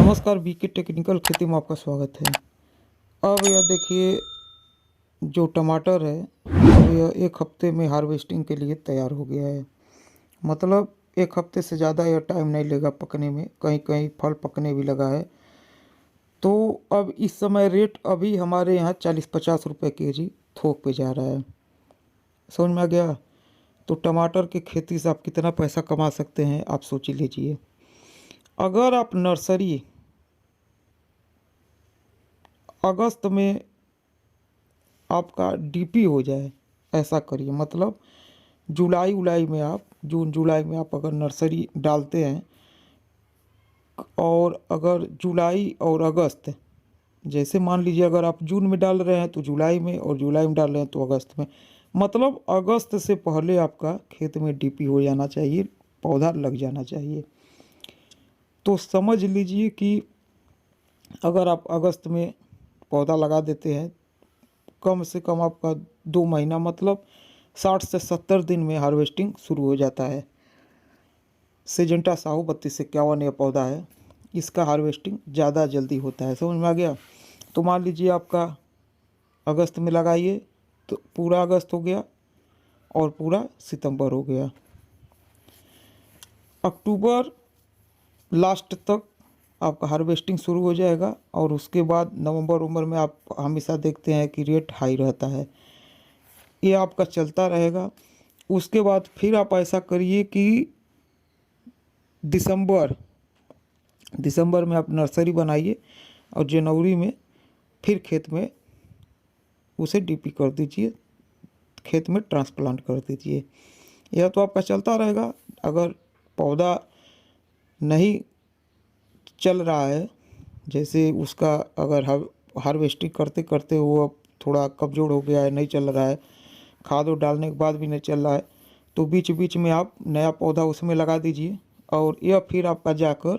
नमस्कार, BK technical खेती में आपका स्वागत है। अब यह देखिए, जो टमाटर है यह 1 हफ्ते में हार्वेस्टिंग के लिए तैयार हो गया है। मतलब 1 हफ्ते से ज़्यादा यह टाइम नहीं लेगा पकने में, कहीं कहीं फल पकने भी लगा है। तो अब इस समय रेट अभी हमारे यहाँ 40-50 रुपये केजी थोक पे जा रहा है। समझ में आ गया? तो टमाटर की खेती से आप कितना पैसा कमा सकते हैं, आप सोच ही लीजिए। अगर आप नर्सरी अगस्त में आपका डीपी हो जाए, ऐसा करिए। मतलब जुलाई उलाई में आप जून जुलाई में आप अगर नर्सरी डालते हैं, और अगर जुलाई और अगस्त, जैसे मान लीजिए अगर आप जून में डाल रहे हैं तो जुलाई में, और जुलाई में डाल रहे हैं तो अगस्त में, मतलब अगस्त से पहले आपका खेत में डीपी हो जाना चाहिए, पौधा लग जाना चाहिए। तो समझ लीजिए कि अगर आप अगस्त में पौधा लगा देते हैं, कम से कम आपका 2 महीना, मतलब 60 से 70 दिन में हार्वेस्टिंग शुरू हो जाता है। सिजेंटा साहू 3251 यह पौधा है, इसका हार्वेस्टिंग ज़्यादा जल्दी होता है। समझ में आ गया? तो मान लीजिए आपका अगस्त में लगाइए तो पूरा अगस्त हो गया और पूरा सितंबर हो गया। अक्टूबर लास्ट तक आपका हार्वेस्टिंग शुरू हो जाएगा, और उसके बाद नवंबर में आप हमेशा देखते हैं कि रेट हाई रहता है, ये आपका चलता रहेगा। उसके बाद फिर आप ऐसा करिए कि दिसंबर में आप नर्सरी बनाइए, और जनवरी में फिर खेत में उसे डीपी कर दीजिए, खेत में ट्रांसप्लांट कर दीजिए। यह तो आपका चलता रहेगा। अगर पौधा नहीं चल रहा है, जैसे उसका अगर हार्वेस्टिंग करते करते वो अब थोड़ा कमज़ोर हो गया है, नहीं चल रहा है, खाद डालने के बाद भी नहीं चल रहा है, तो बीच बीच में आप नया पौधा उसमें लगा दीजिए। और यह फिर आपका जाकर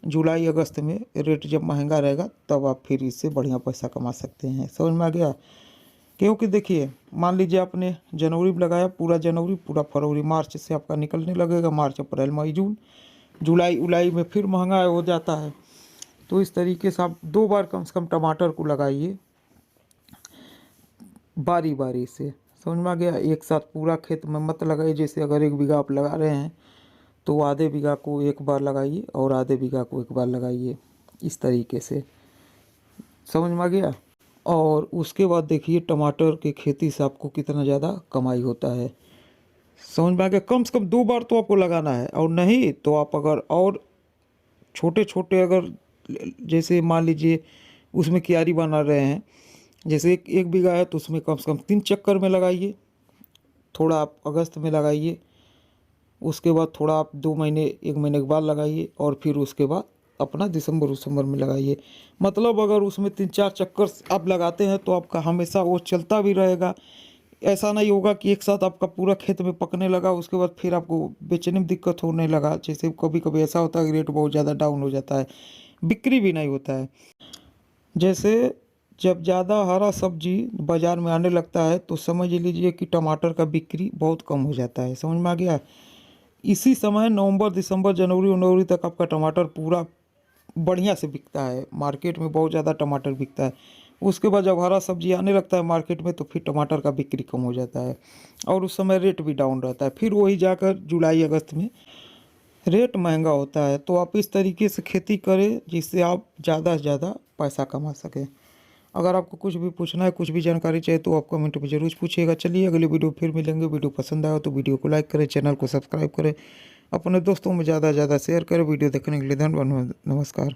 जुलाई अगस्त में रेट जब महंगा रहेगा तब आप फिर इससे बढ़िया पैसा कमा सकते हैं। समझ में आ गया? क्योंकि देखिए, मान लीजिए आपने जनवरी में लगाया, पूरा जनवरी, पूरा फरवरी, मार्च से आपका निकलने लगेगा, मार्च अप्रैल मई जून, जुलाई उलाई में फिर महंगा हो जाता है। तो इस तरीके से आप 2 बार कम से कम टमाटर को लगाइए, बारी बारी से। समझ में आ गया? एक साथ पूरा खेत में मत लगाइए। जैसे अगर 1 बीघा आप लगा रहे हैं तो आधे बीघा को 1 बार लगाइए और आधे बीघा को 1 बार लगाइए, इस तरीके से। समझ में आ गया? और उसके बाद देखिए टमाटर की खेती से आपको कितना ज़्यादा कमाई होता है। समझ में आ गया? कम से कम 2 बार तो आपको लगाना है, और नहीं तो आप अगर और छोटे छोटे, अगर जैसे मान लीजिए उसमें क्यारी बना रहे हैं, जैसे एक बीघा है तो उसमें कम से कम 3 चक्कर में लगाइए। थोड़ा आप अगस्त में लगाइए, उसके बाद थोड़ा आप 2 महीने 1 महीने के बाद लगाइए, और फिर उसके बाद अपना दिसंबर में लगाइए। मतलब अगर उसमें 3-4 चक्कर आप लगाते हैं तो आपका हमेशा वो चलता भी रहेगा। ऐसा नहीं होगा कि एक साथ आपका पूरा खेत में पकने लगा, उसके बाद फिर आपको बेचने में दिक्कत होने लगा। जैसे कभी कभी ऐसा होता है कि रेट बहुत ज़्यादा डाउन हो जाता है, बिक्री भी नहीं होता है। जैसे जब ज़्यादा हरा सब्जी बाज़ार में आने लगता है तो समझ लीजिए कि टमाटर का बिक्री बहुत कम हो जाता है। समझ में आ गया? इसी समय नवंबर दिसंबर जनवरी तक आपका टमाटर पूरा बढ़िया से बिकता है, मार्केट में बहुत ज़्यादा टमाटर बिकता है। उसके बाद जब हरा सब्जी आने लगता है मार्केट में तो फिर टमाटर का बिक्री कम हो जाता है, और उस समय रेट भी डाउन रहता है। फिर वही जाकर जुलाई अगस्त में रेट महंगा होता है। तो आप इस तरीके से खेती करें जिससे आप ज़्यादा से ज़्यादा पैसा कमा सकें। अगर आपको कुछ भी पूछना है, कुछ भी जानकारी चाहिए तो आप कमेंट में ज़रूर पूछिएगा। चलिए अगली वीडियो फिर मिलेंगे। वीडियो पसंद आया तो वीडियो को लाइक करें, चैनल को सब्सक्राइब करें, अपने दोस्तों में ज़्यादा से ज़्यादा शेयर करें। वीडियो देखने के लिए धन्यवाद। नमस्कार।